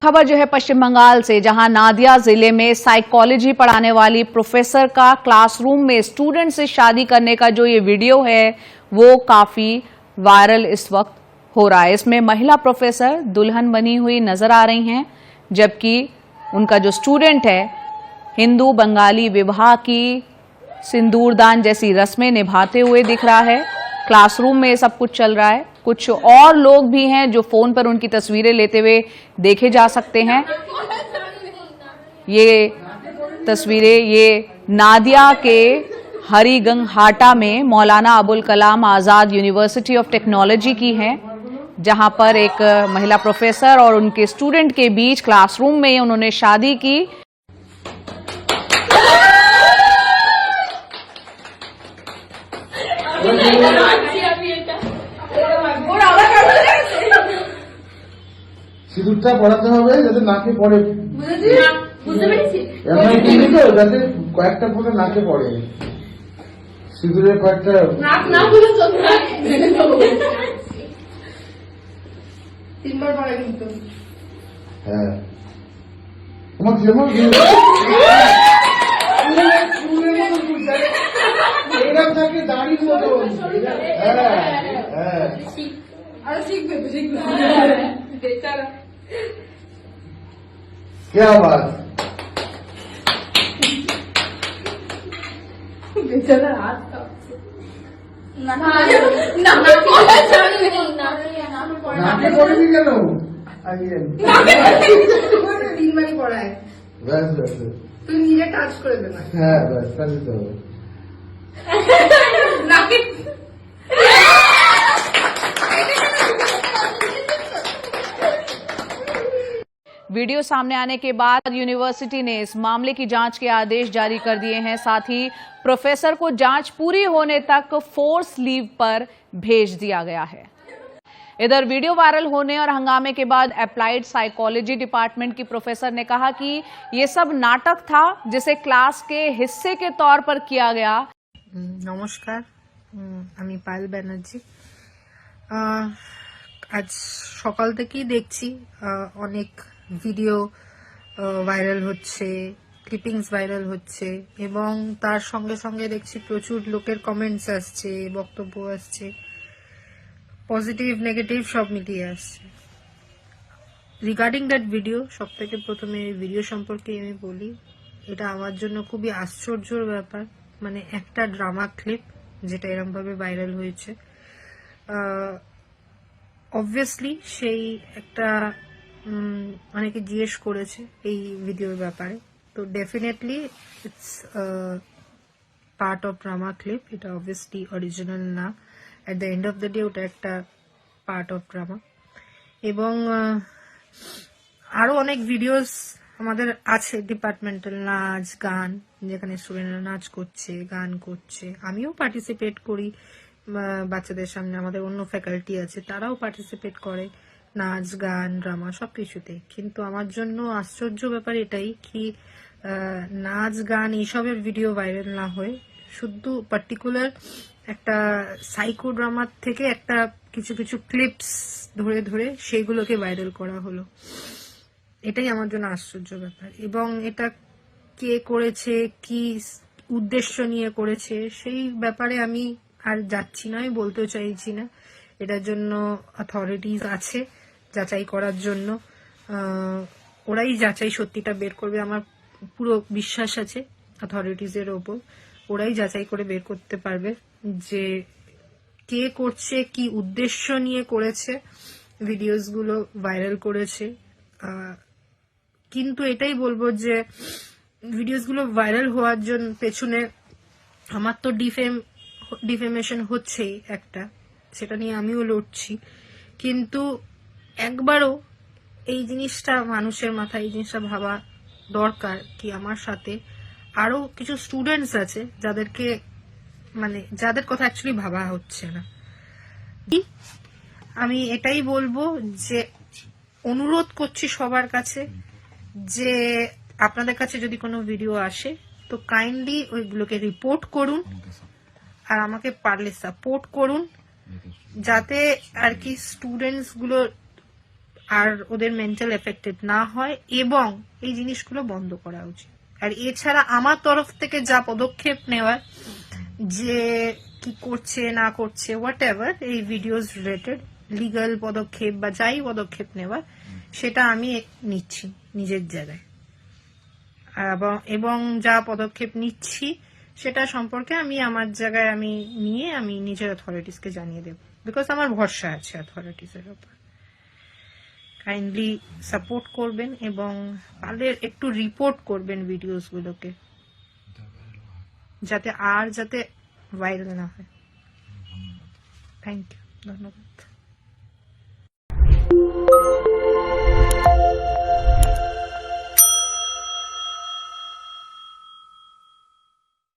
खबर जो है पश्चिम बंगाल से, जहां नादिया जिले में साइकोलॉजी पढ़ाने वाली प्रोफेसर का क्लासरूम में स्टूडेंट से शादी करने का जो ये वीडियो है वो काफी वायरल इस वक्त हो रहा है। इसमें महिला प्रोफेसर दुल्हन बनी हुई नजर आ रही हैं, जबकि उनका जो स्टूडेंट है हिंदू बंगाली विवाह की सिंदूरदान जैसी रस्में निभाते हुए दिख रहा है। क्लासरूम में सब कुछ चल रहा है। कुछ और लोग भी हैं जो फोन पर उनकी तस्वीरें लेते हुए देखे जा सकते हैं। ये तस्वीरें ये नादिया के हरिगंगहाटा में Maulana Abul Kalam Azad university of technology की हैं, जहां पर एक महिला प्रोफेसर और उनके स्टूडेंट के बीच क्लासरूम में उन्होंने शादी की। সিঁদুরটা পড়াতে হবে যাতে নাকে পড়ে, বুঝতে পেরেছি? যাতে কয়েকটা ফোঁটা নাকে পড়ে, সিঁদুরের কয়েকটা তিনবার পড়ে কিন্তু। হ্যাঁ, তোমার যেমন এরকম থাকে দাঁড়িয়ে মতো। হ্যাঁ হ্যাঁ, আরো শিখবে বেচারা। क्या बात, बेचारा हाथ का नाके पड़ेনি কেন? তিনবারই পড়ায়, ব্যাস ব্যাস, তুই নিজে টাচ করে দে না। হ্যাঁ ব্যাস, তাহলে তো নাকে। वीडियो सामने आने के बाद यूनिवर्सिटी ने इस मामले की जांच के आदेश जारी कर दिए हैं। साथ ही प्रोफेसर को जांच पूरी होने तक फोर्स लीव पर भेज दिया गया है। इधर वीडियो वायरल होने और हंगामे के बाद अप्लाइड साइकोलॉजी डिपार्टमेंट की प्रोफेसर ने कहा कि ये सब नाटक था जिसे क्लास के हिस्से के तौर पर किया गया। नमस्कार, আমি পায়েল ব্যানার্জি। আজ সকাল থেকেই দেখছি অনেক ভিডিও ভাইরাল হচ্ছে, ক্লিপিংস ভাইরাল হচ্ছে এবং তার সঙ্গে সঙ্গে দেখছি প্রচুর লোকের কমেন্টস আসছে, বক্তব্য আসছে, পজিটিভ নেগেটিভ সব মিলিয়ে আসছে। রিগার্ডিং দ্যাট ভিডিও, সব থেকে প্রথমে ভিডিও সম্পর্কে আমি বলি, এটা আমার জন্য খুবই আশ্চর্যের ব্যাপার। মানে একটা ড্রামা ক্লিপ যেটা এরকম ভাবে ভাইরাল হয়েছে, অবভিয়াসলি সেই একটা অনেকে জিজ্ঞেস করেছে এই ভিডিওর ব্যাপারে, তো definitely it's part of drama clip. এটা অবভিয়াসলি অরিজিনাল না, at the end of the day ওটা একটা পার্ট অফ ড্রামা। এবং আরো অনেক ভিডিওস আমাদের আছে, ডিপার্টমেন্টাল নাচ গান, যেখানে স্টুডেন্টরা নাচ করছে, গান করছে, আমিও পার্টিসিপেট করি বাচ্চাদের সামনে। আমাদের অন্য ফ্যাকাল্টি আছে, তারাও পার্টিসিপেট করে নাচ গান ড্রামা সবকিছুতে। কিন্তু আমার জন্য আশ্চর্য ব্যাপার এটাই কি নাচ গান এইসবের ভিডিও ভাইরাল না হয়ে শুধু পার্টিকুলার একটা সাইকো ড্রামার থেকে একটা কিছু কিছু ক্লিপস ধরে ধরে সেইগুলোকে ভাইরাল করা হলো। এটাই আমার জন্য আশ্চর্য ব্যাপার। এবং এটা কে করেছে, কি উদ্দেশ্য নিয়ে করেছে, সেই ব্যাপারে আমি আর যাচ্ছি না, আমি বলতেও চাইছি না। এটার জন্য অথরিটিজ আছে যাচাই করার জন্য, ওরাই যাচাই সত্যিটা বের করবে। আমার পুরো বিশ্বাস আছে অথরিটিজের ওপর, ওরাই যাচাই করে বের করতে পারবে যে কে করছে, কি উদ্দেশ্য নিয়ে করেছে, ভিডিওসগুলো ভাইরাল করেছে। কিন্তু এটাই বলবো যে ভিডিওসগুলো ভাইরাল হওয়ার জন্য পেছনে আমার তো ডিফেমেশন হচ্ছেই একটা, সেটা নিয়ে আমিও লড়ছি। কিন্তু একবারও এই জিনিসটা মানুষের মাথায় এই জিনিসটা ভাবা দরকার কি আমার সাথে আরো কিছু স্টুডেন্টস আছে যাদেরকে মানে যাদের কথা অ্যাকচুয়ালি ভাবা হচ্ছে না। আমি এটাই বলবো যে অনুরোধ করছি সবার কাছে যে আপনাদের কাছে যদি কোনো ভিডিও আসে তো কাইন্ডলি ওইগুলোকে রিপোর্ট করুন আর আমাকে পারলে সাপোর্ট করুন, যাতে আর কি স্টুডেন্টস গুলো আর ওদের মেন্টাল এফেক্টেড না হয়, এবং এই জিনিসগুলো বন্ধ করা উচিত। আর এছাড়া আমার তরফ থেকে যা পদক্ষেপ নেওয়ার, যে কি করছে না করছে হোয়াট এভার, এই ভিডিওস রিলেটেড লিগ্যাল পদক্ষেপ বা যাই পদক্ষেপ নেওয়ার, সেটা আমি নিচ্ছি নিজের জায়গায়। এবং যা পদক্ষেপ নিচ্ছি সেটা সম্পর্কে আমি আমার জায়গায় আমি নিয়ে আমি নিজের অথরিটিসকে জানিয়ে দেব, বিকজ আমার ভরসা আছে অথরিটিসের উপর। কাইন্ডলি সাপোর্ট করবেন এবং পারলে একটু রিপোর্ট করবেন ভিডিওস গুলোকে, যাতে ভাইরাল না হয়। থ্যাংক ইউ, ধন্যবাদ।